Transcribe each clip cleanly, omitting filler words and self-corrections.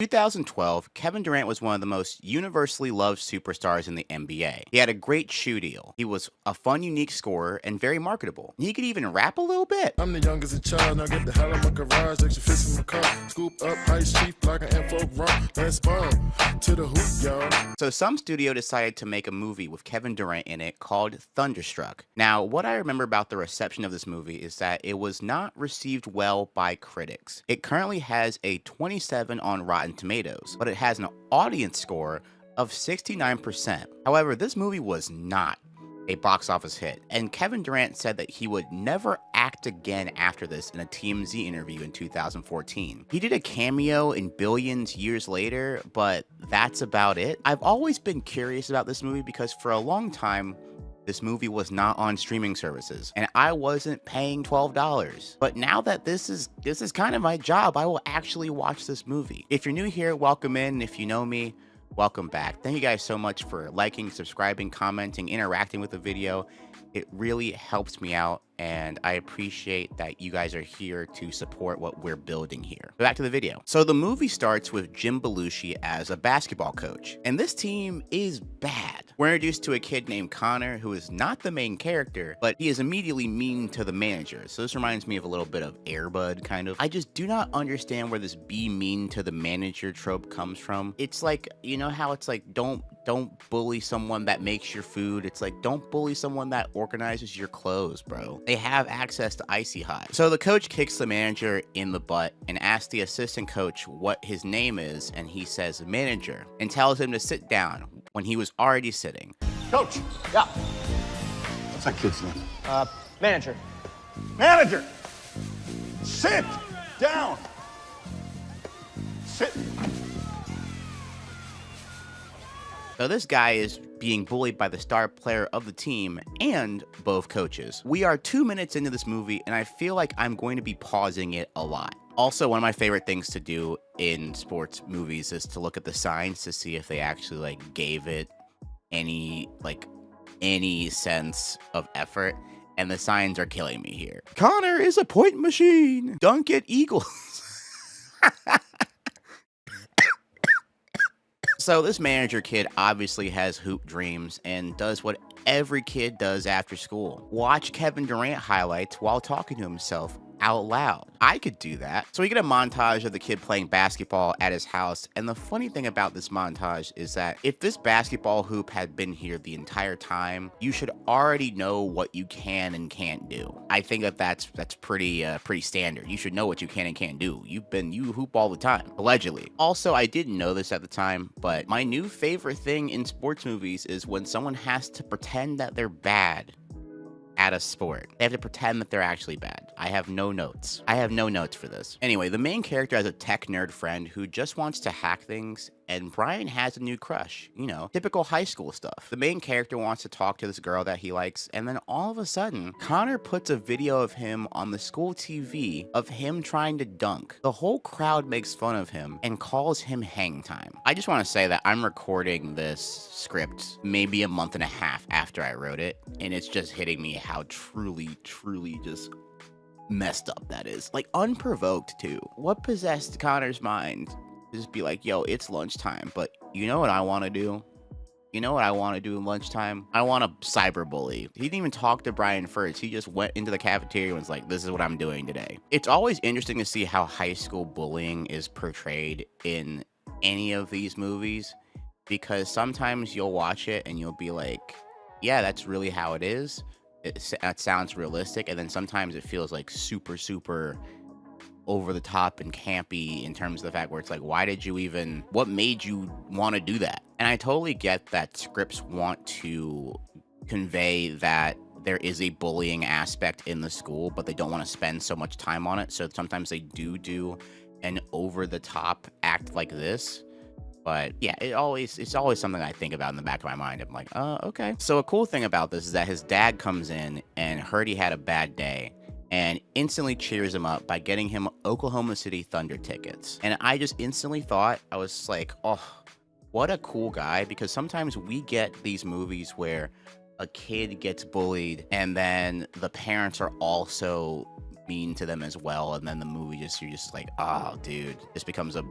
2012, Kevin Durant was one of the most universally loved superstars in the NBA. He had a great shoe deal. He was a fun, unique scorer and very marketable. He could even rap a little bit. I'm the youngest of child, now get the hell out of my garage, extra fist in my car, scoop up, ice chief, like an info rock, let's ball to the hoop, y'all. So some studio decided to make a movie with Kevin Durant in it called Thunderstruck. Now, what I remember about the reception of this movie is that it was not received well by critics. It currently has a 27 on Rotten Tomatoes, but it has an audience score of 69%. However, this movie was not a box office hit, and Kevin Durant said that he would never act again after this in a TMZ interview in 2014. He did a cameo in Billions years later, but that's about it. I've always been curious about this movie because for a long time, this movie was not on streaming services, and I wasn't paying $12. But now that this is kind of my job, I will actually watch this movie. If you're new here, welcome in. If you know me, welcome back. Thank you guys so much for liking, subscribing, commenting, interacting with the video. It really helps me out, and I appreciate that you guys are here to support what we're building here. But back to the video. So the movie starts with Jim Belushi as a basketball coach, and this team is bad. We're introduced to a kid named Connor, who is not the main character, but he is immediately mean to the manager. So this reminds me of a little bit of Air Bud, kind of. I just do not understand where this be mean to the manager trope comes from. It's like, you know how it's like, don't bully someone that makes your food. It's like, don't bully someone that organizes your clothes, bro. They have access to Icy Hot. So the coach kicks the manager in the butt and asks the assistant coach what his name is, and he says manager, and tells him to sit down when he was already sitting. Coach, yeah. What's that kid's name? Manager. Manager! Sit down! Sit. So this guy is being bullied by the star player of the team and both coaches. We are 2 minutes into this movie, and I feel like I'm going to be pausing it a lot. Also, one of my favorite things to do in sports movies is to look at the signs to see if they actually like gave it any sense of effort. And the signs are killing me here. Connor is a point machine. Dunk it, Eagles. So this manager kid obviously has hoop dreams and does what every kid does after school. Watch Kevin Durant highlights while talking to himself out loud. I could do that. So we get a montage of the kid playing basketball at his house, and the funny thing about this montage is that if this basketball hoop had been here the entire time, you should already know what you can and can't do. I think that that's pretty standard. You should know what you can and can't do. You hoop all the time, allegedly. Also, I didn't know this at the time, but my new favorite thing in sports movies is when someone has to pretend that they're bad at a sport. They have to pretend that they're actually bad. I have no notes. I have no notes for this. Anyway, the main character has a tech nerd friend who just wants to hack things, and Brian has a new crush. You know, typical high school stuff. The main character wants to talk to this girl that he likes, and then all of a sudden, Connor puts a video of him on the school TV of him trying to dunk. The whole crowd makes fun of him and calls him hang time. I just want to say that I'm recording this script maybe a month and a half after I wrote it, and it's just hitting me how truly just messed up that is. Like, unprovoked too. What possessed Connor's mind? Just be like, yo, it's lunchtime, but you know what I want to do? You know what I want to do in lunchtime? I want to cyberbully. He didn't even talk to Brian first. He just went into the cafeteria and was like, this is what I'm doing today. It's always interesting to see how high school bullying is portrayed in any of these movies, because sometimes you'll watch it and you'll be like, yeah, that's really how it is. It sounds realistic. And then sometimes it feels like super over the top and campy in terms of the fact where it's like, what made you want to do that? And I totally get that scripts want to convey that there is a bullying aspect in the school, but they don't want to spend so much time on it. So sometimes they do an over the top act like this. But yeah, it's always something I think about in the back of my mind. I'm like, oh, okay. So a cool thing about this is that his dad comes in and heard he had a bad day and instantly cheers him up by getting him Oklahoma City Thunder tickets. And I just instantly thought, I was like, oh, what a cool guy. Because sometimes we get these movies where a kid gets bullied and then the parents are also mean to them as well, and then the movie you're just like, oh dude, this becomes a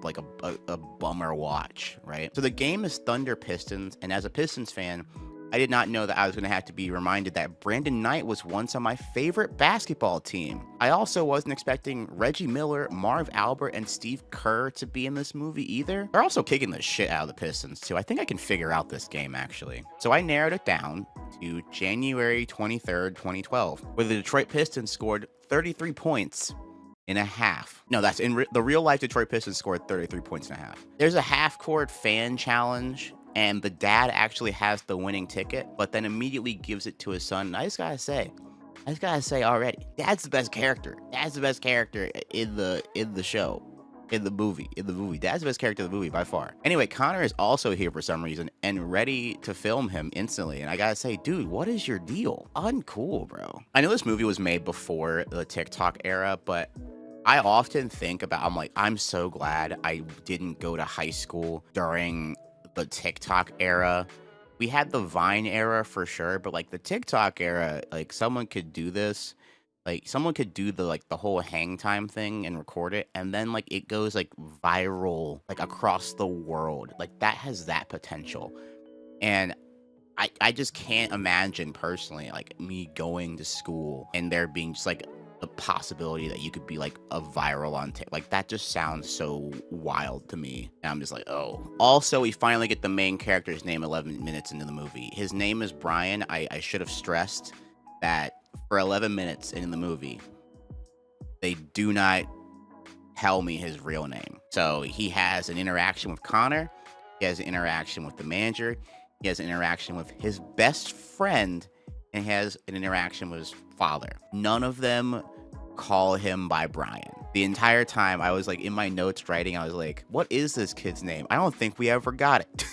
bummer watch, right? So the game is Thunder Pistons, and as a Pistons fan, I did not know that I was going to have to be reminded that Brandon Knight was once on my favorite basketball team. I also wasn't expecting Reggie Miller, Marv Albert, and Steve Kerr to be in this movie either. They're also kicking the shit out of the Pistons too. I think I can figure out this game actually. So I narrowed it down to January 23rd, 2012, where the Detroit Pistons scored 33 points in a half. No, that's in the real life Detroit Pistons scored 33 points in a half. There's a half-court fan challenge, and the dad actually has the winning ticket, but then immediately gives it to his son. And I just gotta say already, Dad's the best character. Dad's the best character in the show, in the movie. Dad's the best character in the movie by far. Anyway, Connor is also here for some reason and ready to film him instantly. And I gotta say, dude, what is your deal? Uncool, bro. I know this movie was made before the TikTok era, but I often think about, I'm so glad I didn't go to high school during the TikTok era. We had the Vine era for sure, but like the TikTok era, like someone could do this, like someone could do the whole hang time thing and record it, and then like it goes like viral like across the world. Like that has that potential. And I just can't imagine personally like me going to school and there being just like the possibility that you could be like a viral on TikTok. Like that just sounds so wild to me. And I'm just like, oh. Also, we finally get the main character's name 11 minutes into the movie. His name is Brian. I should have stressed that for 11 minutes in the movie, they do not tell me his real name. So he has an interaction with Connor. He has an interaction with the manager. He has an interaction with his best friend, and he has an interaction with his father. None of them call him by Brian. The entire time I was like in my notes writing, I was like, what is this kid's name? I don't think we ever got it.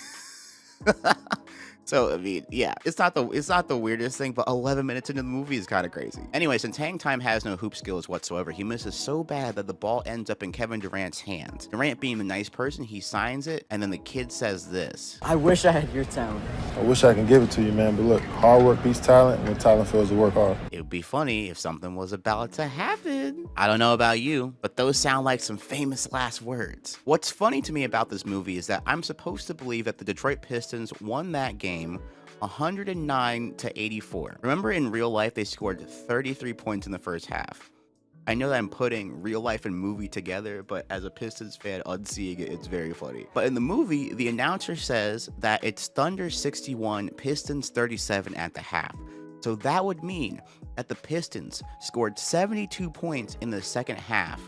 So, I mean, yeah, it's not the weirdest thing, but 11 minutes into the movie is kind of crazy. Anyway, since Hang Time has no hoop skills whatsoever, he misses so bad that the ball ends up in Kevin Durant's hands. Durant, being the nice person, he signs it, and then the kid says this. I wish I had your talent. I wish I can give it to you, man, but look, hard work beats talent, and when talent fails to work hard. It would be funny if something was about to happen. I don't know about you, but those sound like some famous last words. What's funny to me about this movie is that I'm supposed to believe that the Detroit Pistons won that game 109-84. Remember, in real life, they scored 33 points in the first half. I know that I'm putting real life and movie together, but as a Pistons fan, unseeing it, it's very funny. But in the movie, the announcer says that it's Thunder 61, Pistons 37 at the half. So that would mean that the Pistons scored 72 points in the second half,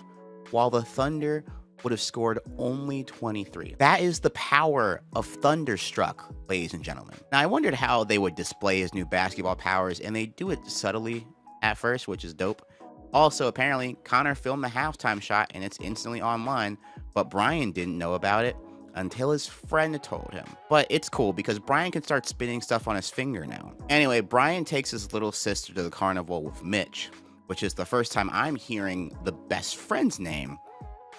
while the Thunder would have scored only 23. That is the power of Thunderstruck, ladies and gentlemen. Now, I wondered how they would display his new basketball powers, and they do it subtly at first, which is dope. Also, apparently, Connor filmed the halftime shot, and it's instantly online, but Brian didn't know about it until his friend told him. But it's cool, because Brian can start spinning stuff on his finger now. Anyway, Brian takes his little sister to the carnival with Mitch, which is the first time I'm hearing the best friend's name,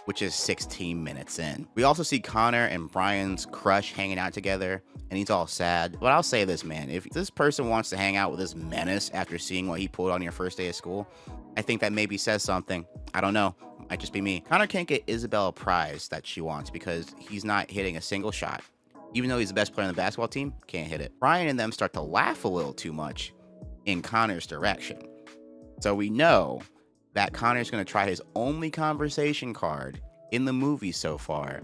which is 16 minutes in. We also see Connor and Brian's crush hanging out together, and he's all sad. But I'll say this, man, if this person wants to hang out with this menace after seeing what he pulled on your first day of school, I think that maybe says something. I don't know. Might just be me. Connor can't get Isabel a prize that she wants because he's not hitting a single shot. Even though he's the best player on the basketball team, can't hit it. Brian and them start to laugh a little too much in Connor's direction. So we know that Connor's going to try his only conversation card in the movie so far,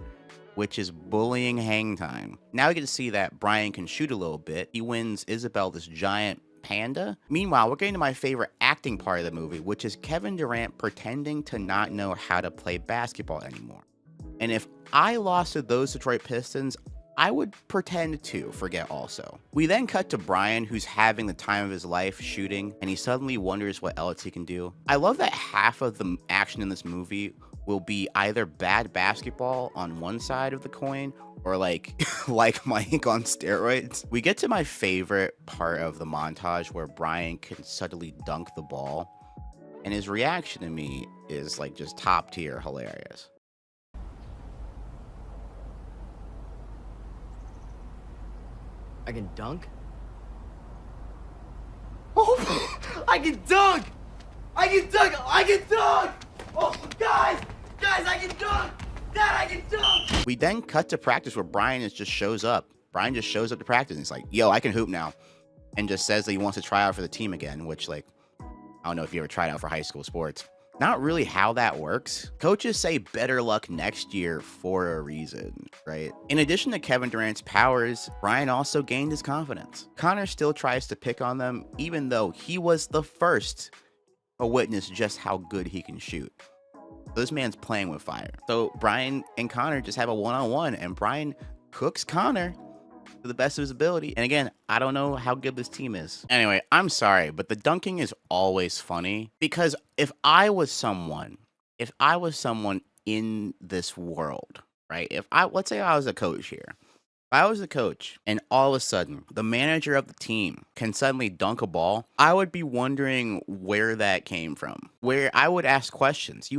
which is bullying hang time. Now we get to see that Brian can shoot a little bit. He wins Isabel this giant panda. Meanwhile, we're getting to my favorite acting part of the movie, which is Kevin Durant pretending to not know how to play basketball anymore. And if I lost to those Detroit Pistons, I would pretend to forget also. We then cut to Brian, who's having the time of his life shooting, and he suddenly wonders what else he can do. I love that half of the action in this movie will be either bad basketball on one side of the coin or like Mike on steroids. We get to my favorite part of the montage where Brian can suddenly dunk the ball, and his reaction to me is like just top tier hilarious. I can dunk? Oh, I can dunk! I can dunk! I can dunk! Oh, guys! Guys, I can dunk! Dad, I can dunk! We then cut to practice where Brian just shows up. Brian just shows up to practice and he's like, yo, I can hoop now. And just says that he wants to try out for the team again, which, like, I don't know if you ever tried out for high school sports. Not really how that works. Coaches say better luck next year for a reason, right? In addition to Kevin Durant's powers, Brian also gained his confidence. Connor still tries to pick on them, even though he was the first to witness just how good he can shoot. This man's playing with fire. So Brian and Connor just have a one-on-one, and Brian cooks Connor to the best of his ability. And again, I don't know how good this team is. Anyway, I'm sorry, but the dunking is always funny because if I was someone in this world, right? Let's say I was a coach here. If I was a coach and all of a sudden the manager of the team can suddenly dunk a ball, I would be wondering where that came from. Where I would ask questions.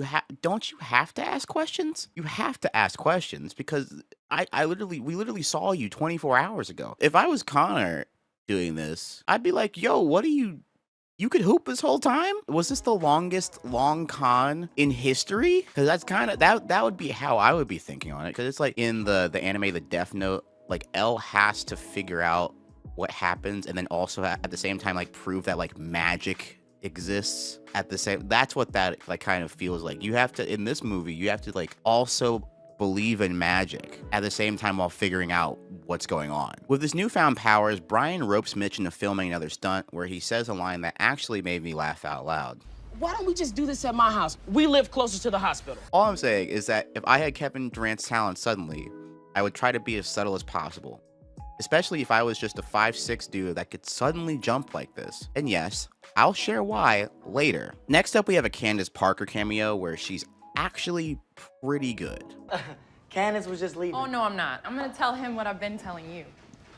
Don't you have to ask questions? You have to ask questions because we literally saw you 24 hours ago. If I was Connor doing this, I'd be like, yo, you could hoop this whole time? Was this the longest long con in history? Because that's kind of, that would be how I would be thinking on it. Because it's like in the anime, the Death Note, like L has to figure out what happens and then also at the same time, like prove that like magic exists at the same, that's what that like kind of feels like. You have to, in this movie, you have to like also believe in magic at the same time while figuring out what's going on. With his newfound powers, Brian ropes Mitch into filming another stunt where he says a line that actually made me laugh out loud. Why don't we just do this at my house? We live closer to the hospital. All I'm saying is that if I had Kevin Durant's talent suddenly, I would try to be as subtle as possible. Especially if I was just a 5'6" dude that could suddenly jump like this. And yes, I'll share why later. Next up, we have a Candace Parker cameo where she's actually pretty good. Candace was just leaving. Oh, no, I'm not. I'm gonna tell him what I've been telling you.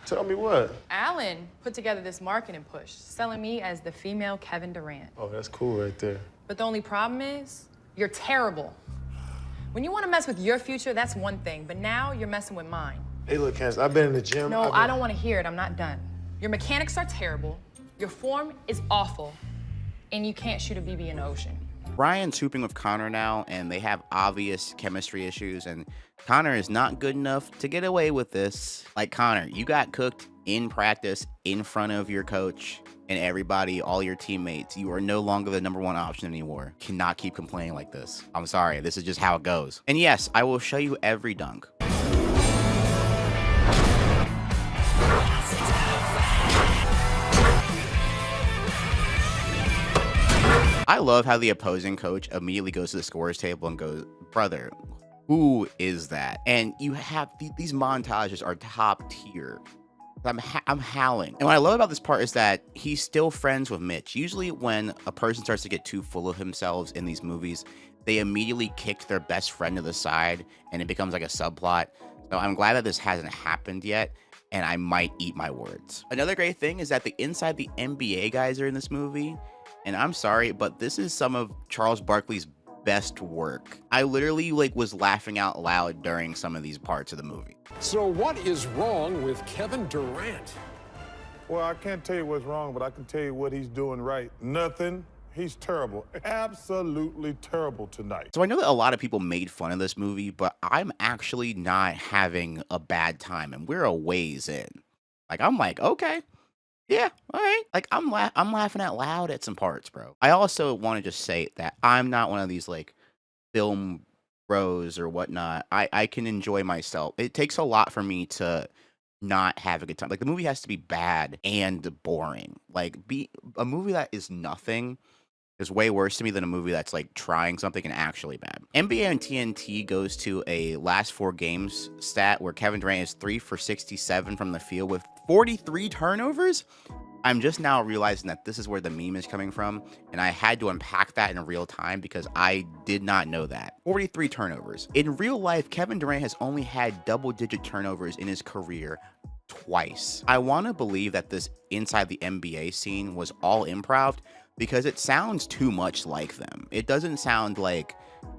Tell me what? Alan put together this marketing push, selling me as the female Kevin Durant. Oh, that's cool right there. But the only problem is, you're terrible. When you want to mess with your future, that's one thing, but now you're messing with mine. Hey, look, Candace, I've been in the gym. No, I don't want to hear it. I'm not done. Your mechanics are terrible, your form is awful, and you can't shoot a BB in the ocean. Brian's hooping with Connor now, and they have obvious chemistry issues, and Connor is not good enough to get away with this. Like, Connor, you got cooked in practice in front of your coach and everybody, all your teammates. You are no longer the #1 option anymore. Cannot keep complaining like this. I'm sorry, this is just how it goes. And yes, I will show you every dunk. I love how the opposing coach immediately goes to the scorer's table and goes, brother, who is that? And you have these montages are top tier. I'm howling. And what I love about this part is that he's still friends with Mitch. Usually when a person starts to get too full of themselves in these movies, they immediately kick their best friend to the side and it becomes like a subplot. So I'm glad that this hasn't happened yet, and I might eat my words. Another great thing is that the Inside the NBA guys are in this movie. And I'm sorry, but this is some of Charles Barkley's best work. I literally was laughing out loud during some of these parts of the movie. So what is wrong with Kevin Durant? Well, I can't tell you what's wrong, but I can tell you what he's doing right. Nothing. He's terrible. Absolutely terrible tonight. So I know that a lot of people made fun of this movie, but I'm actually not having a bad time, and we're a ways in. Like, I'm like, okay. Yeah, all right. Like, I'm laughing out loud at some parts, bro. I also want to just say that I'm not one of these, like, film bros or whatnot. I can enjoy myself. It takes a lot for me to not have a good time. Like, the movie has to be bad and boring. Like, a movie that is nothing is way worse to me than a movie that's, like, trying something and actually bad. NBA and TNT goes to a last 4 games stat where Kevin Durant is 3 for 67 from the field with 43 turnovers. I'm just now realizing that this is where the meme is coming from, and I had to unpack that in real time because I did not know that. 43 turnovers. In real life, Kevin Durant has only had double-digit turnovers in his career twice. I want to believe that this Inside the NBA scene was all improv because it sounds too much like them. It doesn't sound like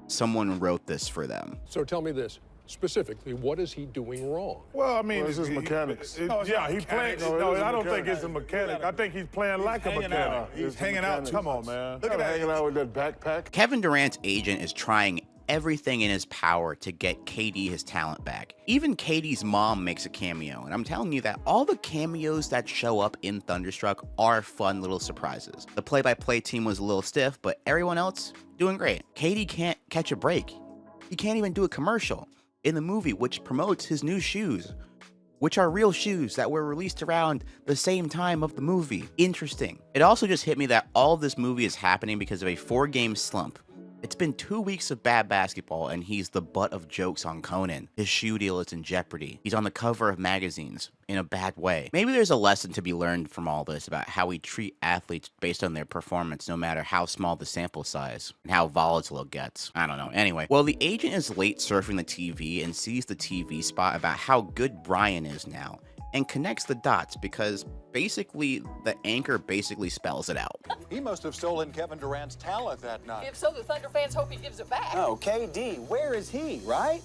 someone wrote this for them. So tell me this. Specifically, what is he doing wrong? Well, I mean, Well, it's his mechanics. Yeah, he's playing. No, I don't think it's a mechanic. I think he's playing like a mechanic. He's hanging out. Come on, man. Look at that. Hanging out with that backpack. Kevin Durant's agent is trying everything in his power to get KD his talent back. Even KD's mom makes a cameo, and I'm telling you that all the cameos that show up in Thunderstruck are fun little surprises. The play-by-play team was a little stiff, but everyone else doing great. KD can't catch a break. He can't even do a commercial in the movie which promotes his new shoes, which are real shoes that were released around the same time of the movie. Interesting. It also just hit me that all of this movie is happening because of a 4-game slump. It's been 2 weeks of bad basketball, and he's the butt of jokes on Conan. His shoe deal is in jeopardy. He's on the cover of magazines in a bad way. Maybe there's a lesson to be learned from all this about how we treat athletes based on their performance, no matter how small the sample size and how volatile it gets. I don't know. Anyway, well, the agent is late surfing the TV and sees the TV spot about how good Brian is now, and connects the dots because basically the anchor basically spells it out. He must have stolen Kevin Durant's talent that night. If so, the Thunder fans hope he gives it back. Oh, KD, where is he, right?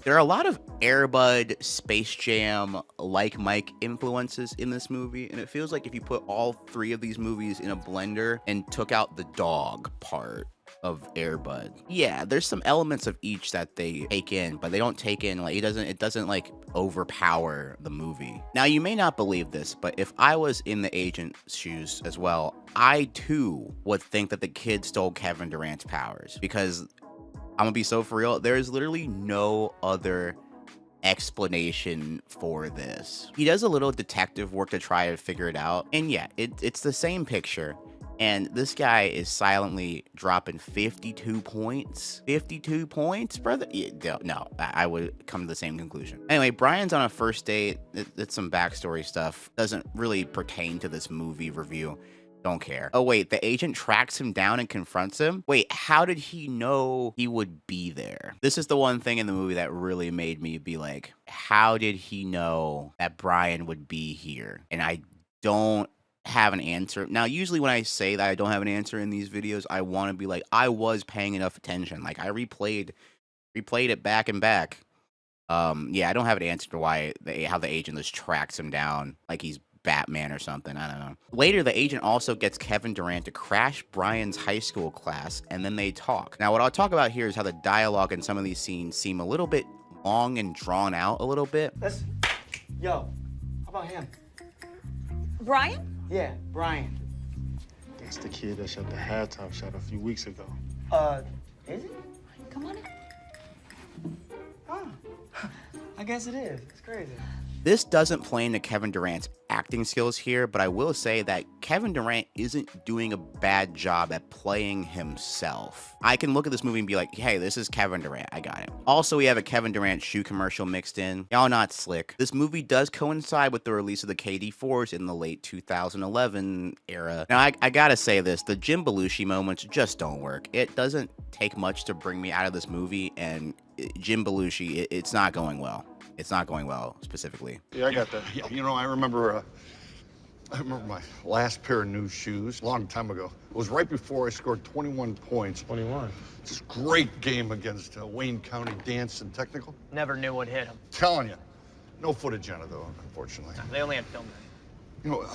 There are a lot of Air Bud, Space Jam, Like Mike influences in this movie, and it feels like if you put all 3 of these movies in a blender and took out the dog part of Air Bud. Yeah, there's some elements of each that they take in, but they don't take in, like, it doesn't like overpower the movie. Now, you may not believe this, but if I was in the agent's shoes as well, I too would think that the kid stole Kevin Durant's powers, because I'm gonna be so for real, there's literally no other explanation for this. He does a little detective work to try to figure it out, and yeah, it's the same picture. And this guy is silently dropping 52 points. 52 points, brother? Yeah, no, I would come to the same conclusion. Anyway, Brian's on a first date. It's some backstory stuff. Doesn't really pertain to this movie review. Don't care. Oh, wait, the agent tracks him down and confronts him? Wait, how did he know he would be there? This is the one thing in the movie that really made me be like, how did he know that Brian would be here? And I don't have an answer. Now, usually when I say that I don't have an answer in these videos, I want to be like, I was paying enough attention. Like, I replayed it back and back. Yeah, I don't have an answer to how the agent just tracks him down like he's Batman or something. I don't know. Later, the agent also gets Kevin Durant to crash Brian's high school class, and then they talk. Now, what I'll talk about here is how the dialogue in some of these scenes seem a little bit long and drawn out a little bit. Yo, how about him? Brian? Yeah, Brian. That's the kid that shot the halftime shot a few weeks ago. Is it? Come on in. Huh. I guess it is. It's crazy. This doesn't play into Kevin Durant's acting skills here, but I will say that Kevin Durant isn't doing a bad job at playing himself. I can look at this movie and be like, hey, this is Kevin Durant. I got it. Also, we have a Kevin Durant shoe commercial mixed in. Y'all not slick. This movie does coincide with the release of the KD4s in the late 2011 era. Now, I gotta say this, the Jim Belushi moments just don't work. It doesn't take much to bring me out of this movie, and Jim Belushi, it's not going well. It's not going well, specifically. Yeah, I got that. Yeah, you know, I remember my last pair of new shoes a long time ago. It was right before I scored 21 points. 21. This great game against Wayne County Dance and Technical. Never knew what hit him. Telling you, no footage on it though, unfortunately. They only had film it. You know,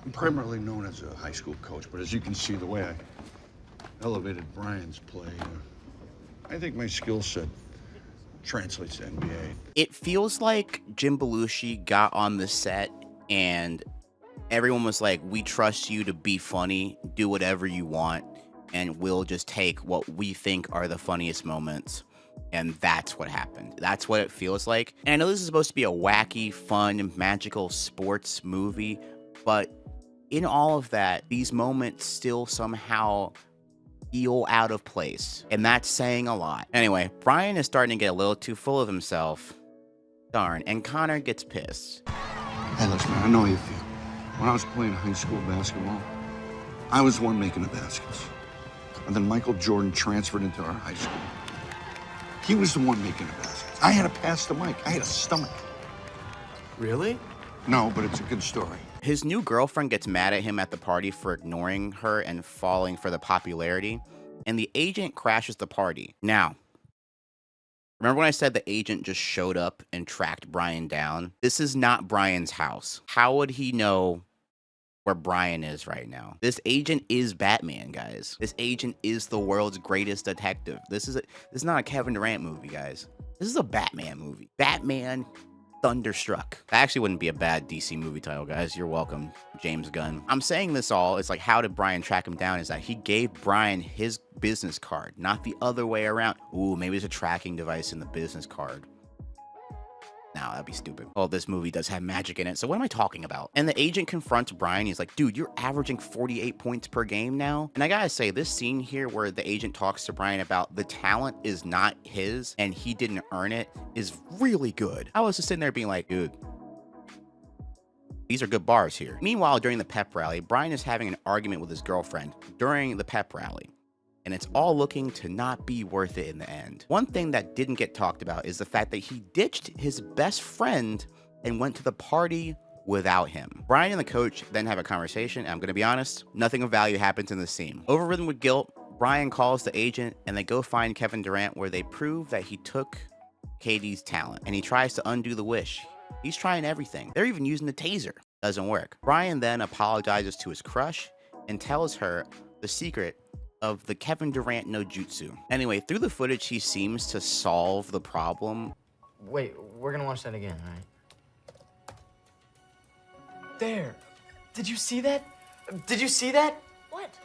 I'm primarily known as a high school coach, but as you can see, the way I elevated Brian's play, I think my skill set translates to NBA. It feels like Jim Belushi got on the set and everyone was like, we trust you to be funny, do whatever you want, and we'll just take what we think are the funniest moments. And that's what happened. That's what it feels like. And I know this is supposed to be a wacky, fun, magical sports movie, but in all of that, these moments still somehow feel out of place, and that's saying a lot. Anyway, Brian is starting to get a little too full of himself. Darn, and Connor gets pissed. Hey, listen, man, I know how you feel. When I was playing high school basketball, I was the one making the baskets. And then Michael Jordan transferred into our high school. He was the one making the baskets. I had to pass to Mike. I had a stomach. Really? No, but it's a good story. His new girlfriend gets mad at him at the party for ignoring her and falling for the popularity, and the agent crashes the party. Now, Remember when I said the agent just showed up and tracked Brian down? This is not Brian's house. How would he know where Brian is right now? This agent is Batman, guys. This agent is the world's greatest detective. This is not a Kevin Durant movie, guys. This is a Batman movie. Batman Thunderstruck. That actually wouldn't be a bad DC movie title, guys. You're welcome, James Gunn. I'm saying this all, it's like, how did Brian track him down? Is that he gave Brian his business card, not the other way around. Ooh, maybe there's a tracking device in the business card. No, that'd be stupid. Well, this movie does have magic in it, so what am I talking about? And the agent confronts Brian. He's like, dude, you're averaging 48 points per game now. And I gotta say, this scene here where the agent talks to Brian about the talent is not his and he didn't earn it is really good. I was just sitting there being like, dude, these are good bars here. Meanwhile, during the pep rally, Brian is having an argument with his girlfriend during the pep rally, and it's all looking to not be worth it in the end. One thing that didn't get talked about is the fact that he ditched his best friend and went to the party without him. Brian and the coach then have a conversation, and I'm gonna be honest, nothing of value happens in this scene. Overridden with guilt, Brian calls the agent and they go find Kevin Durant, where they prove that he took KD's talent and he tries to undo the wish. He's trying everything. They're even using the taser. Doesn't work. Brian then apologizes to his crush and tells her the secret of the Kevin Durant no jutsu. Anyway, through the footage, he seems to solve the problem. Wait, we're gonna watch that again, right? There. Did you see that? Did you see that? What?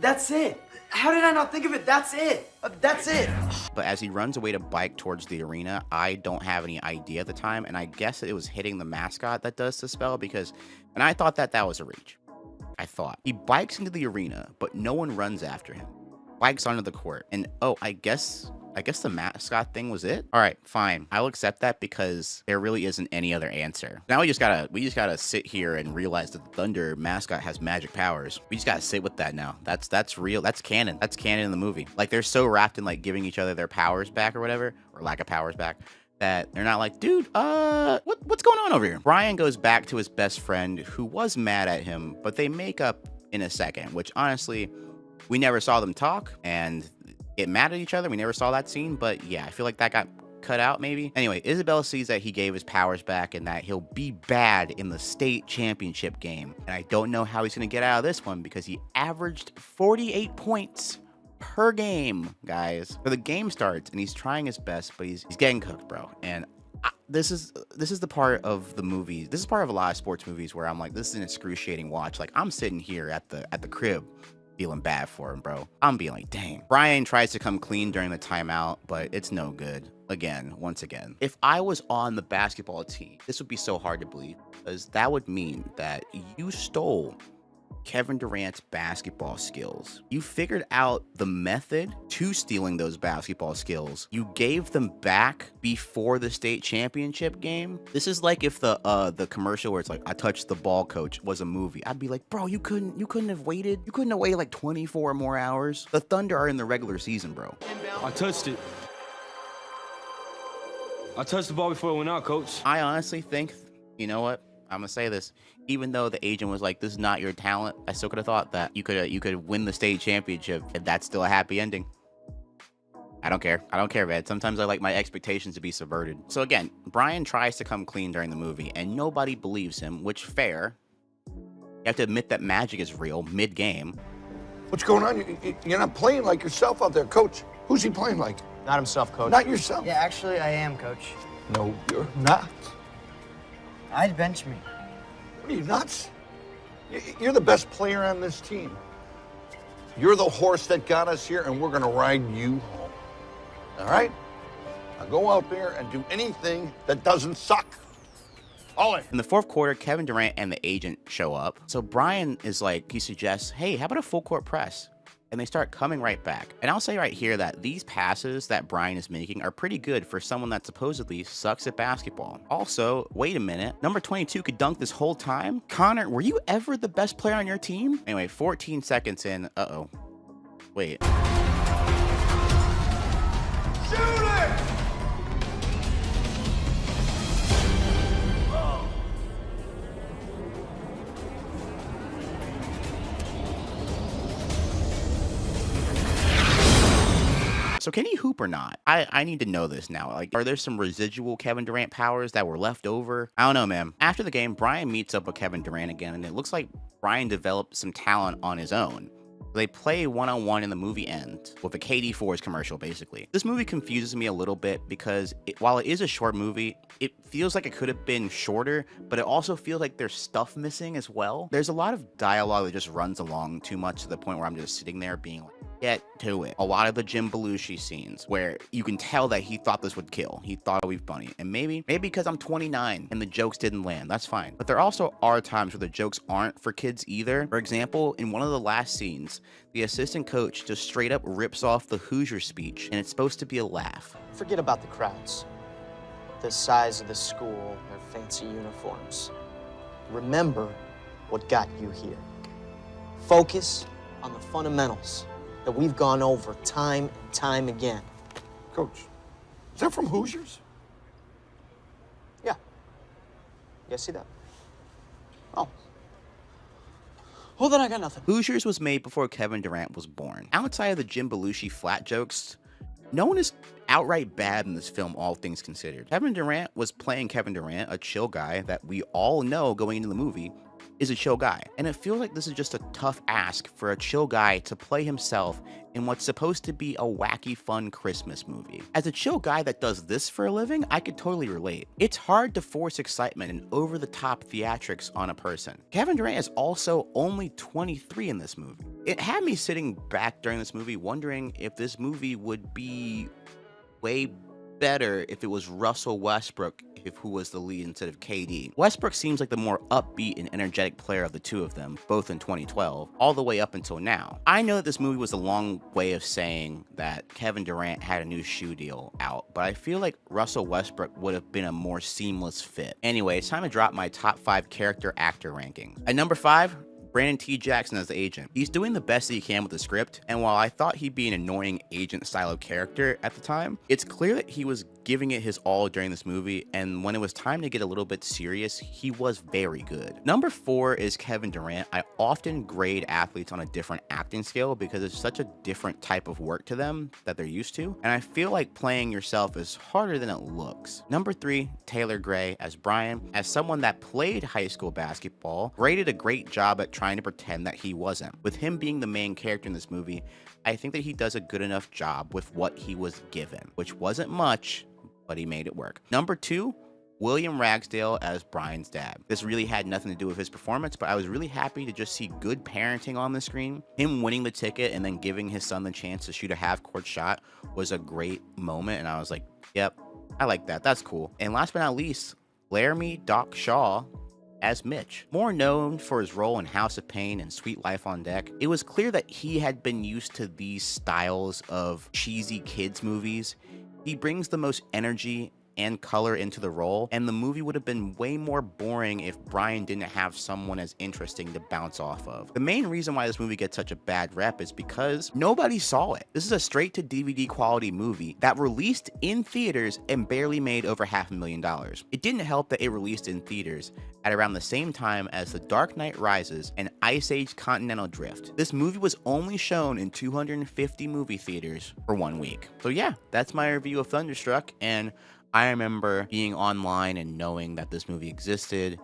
That's it. How did I not think of it? That's it. That's it. But as he runs away to bike towards the arena, I don't have any idea at the time, and I guess it was hitting the mascot that does the spell, because, and I thought that was a reach. I thought. He bikes into the arena, but no one runs after him. Bikes onto the court, and oh, I guess the mascot thing was it. All right, fine. I'll accept that because there really isn't any other answer. Now we just gotta sit here and realize that the Thunder mascot has magic powers. We just gotta sit with that now. That's real. That's canon. That's canon in the movie. Like, they're so wrapped in like giving each other their powers back or whatever, or lack of powers back, that they're not like, dude, what's going on over here? Brian goes back to his best friend who was mad at him, but they make up in a second, which honestly, we never saw them talk and get mad at each other. We never saw that scene, but yeah, I feel like that got cut out maybe. Anyway, Isabella sees that he gave his powers back and that he'll be bad in the state championship game. And I don't know how he's gonna get out of this one because he averaged 48 points per game, guys. So the game starts and he's trying his best, but he's getting cooked, bro. And this is the part of the movies. This is part of a lot of sports movies where I'm like, this is an excruciating watch. Like, I'm sitting here at the crib feeling bad for him, bro. I'm being like, dang. Brian tries to come clean during the timeout, but it's no good. Again, once again. If I was on the basketball team, this would be so hard to believe, because that would mean that you stole Kevin Durant's basketball skills. You figured out the method to stealing those basketball skills. You gave them back before the state championship game. This is like if the commercial where it's like, I touched the ball, coach, was a movie. I'd be like, bro, you couldn't have waited. You couldn't have waited like 24 more hours. The Thunder are in the regular season, bro. I touched it. I touched the ball before it went out, coach. I honestly think, you know what? I'm gonna say this. Even though the agent was like, this is not your talent, I still could have thought that you could win the state championship and that's still a happy ending. I don't care. I don't care, man. Sometimes I like my expectations to be subverted. So again, Brian tries to come clean during the movie and nobody believes him, which fair. You have to admit that magic is real mid-game. What's going on? You're not playing like yourself out there, coach. Who's he playing like? Not himself, coach. Not yourself. Yeah, actually, I am, coach. No, you're not. I'd bench me. What are you, nuts? You're the best player on this team. You're the horse that got us here, and we're going to ride you home. All right? Now go out there and do anything that doesn't suck. All in. In the fourth quarter, Kevin Durant and the agent show up. So Brian is like, he suggests, hey, how about a full court press? And they start coming right back. And I'll say right here that these passes that Brian is making are pretty good for someone that supposedly sucks at basketball. Also, wait a minute, number 22 could dunk this whole time? Connor, were you ever the best player on your team? Anyway, 14 seconds in, uh-oh. Wait. Shoot it! So can he hoop or not? I need to know this now. Like, are there some residual Kevin Durant powers that were left over? I don't know, man. After the game, Brian meets up with Kevin Durant again, and it looks like Brian developed some talent on his own. They play one-on-one in the movie end with a KD Force commercial, basically. This movie confuses me a little bit because while it is a short movie, it feels like it could have been shorter, but it also feels like there's stuff missing as well. There's a lot of dialogue that just runs along too much to the point where I'm just sitting there being like, get to it. A lot of the Jim Belushi scenes where you can tell that he thought this would kill. He thought it would be funny. And maybe because I'm 29 and the jokes didn't land, that's fine. But there also are times where the jokes aren't for kids either. For example, in one of the last scenes, the assistant coach just straight up rips off the Hoosier speech, and it's supposed to be a laugh. Forget about the crowds, the size of the school, their fancy uniforms. Remember what got you here. Focus on the fundamentals that we've gone over time and time again. Coach, is that from Hoosiers? Yeah. You see that? Oh. Well, then I got nothing. Hoosiers was made before Kevin Durant was born. Outside of the Jim Belushi flat jokes, no one is outright bad in this film, all things considered. Kevin Durant was playing Kevin Durant, a chill guy that we all know going into the movie is a chill guy. And it feels like this is just a tough ask for a chill guy to play himself in what's supposed to be a wacky, fun Christmas movie. As a chill guy that does this for a living, I could totally relate. It's hard to force excitement and over-the-top theatrics on a person. Kevin Durant is also only 23 in this movie. It had me sitting back during this movie wondering if this movie would be way better if it was Russell Westbrook who was the lead instead of KD. Westbrook seems like the more upbeat and energetic player of the two of them, both in 2012, all the way up until now. I know that this movie was a long way of saying that Kevin Durant had a new shoe deal out, but I feel like Russell Westbrook would have been a more seamless fit. Anyway, it's time to drop my top 5 character actor ranking. At number 5, Brandon T. Jackson as the agent. He's doing the best that he can with the script, and while I thought he'd be an annoying agent style of character at the time, it's clear that he was giving it his all during this movie, and when it was time to get a little bit serious, he was very good. Number 4 is Kevin Durant. I often grade athletes on a different acting scale because it's such a different type of work to them that they're used to, and I feel like playing yourself is harder than it looks. Number 3, Taylor Gray as Brian. As someone that played high school basketball, Gray did a great job at trying to pretend that he wasn't. With him being the main character in this movie, I think that he does a good enough job with what he was given, which wasn't much, but he made it work. Number 2, William Ragsdale as Brian's dad. This really had nothing to do with his performance, but I was really happy to just see good parenting on the screen. Him winning the ticket and then giving his son the chance to shoot a half-court shot was a great moment, and I was like, yep, I like that. That's cool. And last but not least, Laramie Doc Shaw as Mitch. More known for his role in House of Pain and Sweet Life on Deck, it was clear that he had been used to these styles of cheesy kids movies. He brings the most energy and color into the role, and the movie would have been way more boring if Brian didn't have someone as interesting to bounce off of. The main reason why this movie gets such a bad rep is because nobody saw it. This is a straight to DVD quality movie that released in theaters and barely made over $500,000. It didn't help that it released in theaters at around the same time as The Dark Knight Rises and Ice Age Continental Drift. This movie was only shown in 250 movie theaters for 1 week. So yeah, that's my review of Thunderstruck, and I remember being online and knowing that this movie existed,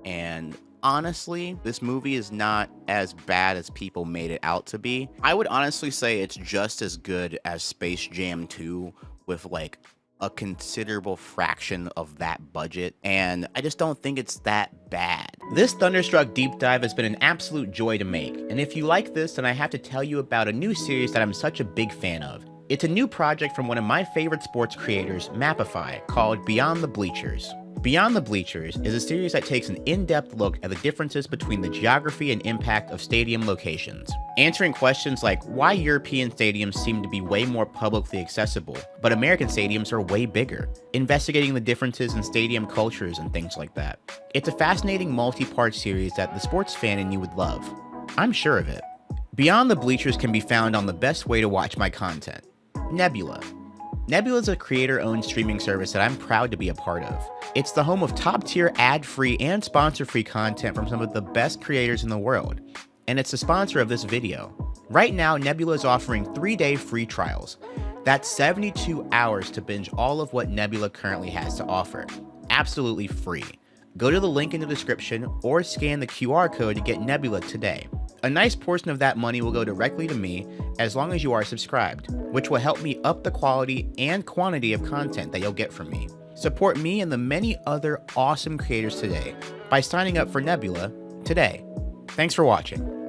and honestly, this movie is not as bad as people made it out to be. I would honestly say it's just as good as Space Jam 2 with like a considerable fraction of that budget, and I just don't think it's that bad. This Thunderstruck deep dive has been an absolute joy to make, and if you like this, then I have to tell you about a new series that I'm such a big fan of. It's a new project from one of my favorite sports creators, Mapify, called Beyond the Bleachers. Beyond the Bleachers is a series that takes an in-depth look at the differences between the geography and impact of stadium locations, answering questions like why European stadiums seem to be way more publicly accessible, but American stadiums are way bigger, investigating the differences in stadium cultures and things like that. It's a fascinating multi-part series that the sports fan in you would love. I'm sure of it. Beyond the Bleachers can be found on the best way to watch my content, Nebula. Nebula is a creator-owned streaming service that I'm proud to be a part of. It's the home of top-tier ad-free and sponsor-free content from some of the best creators in the world, and it's the sponsor of this video. Right now, Nebula is offering 3-day free trials. That's 72 hours to binge all of what Nebula currently has to offer. Absolutely free. Go to the link in the description or scan the QR code to get Nebula today. A nice portion of that money will go directly to me as long as you are subscribed, which will help me up the quality and quantity of content that you'll get from me. Support me and the many other awesome creators today by signing up for Nebula today. Thanks for watching.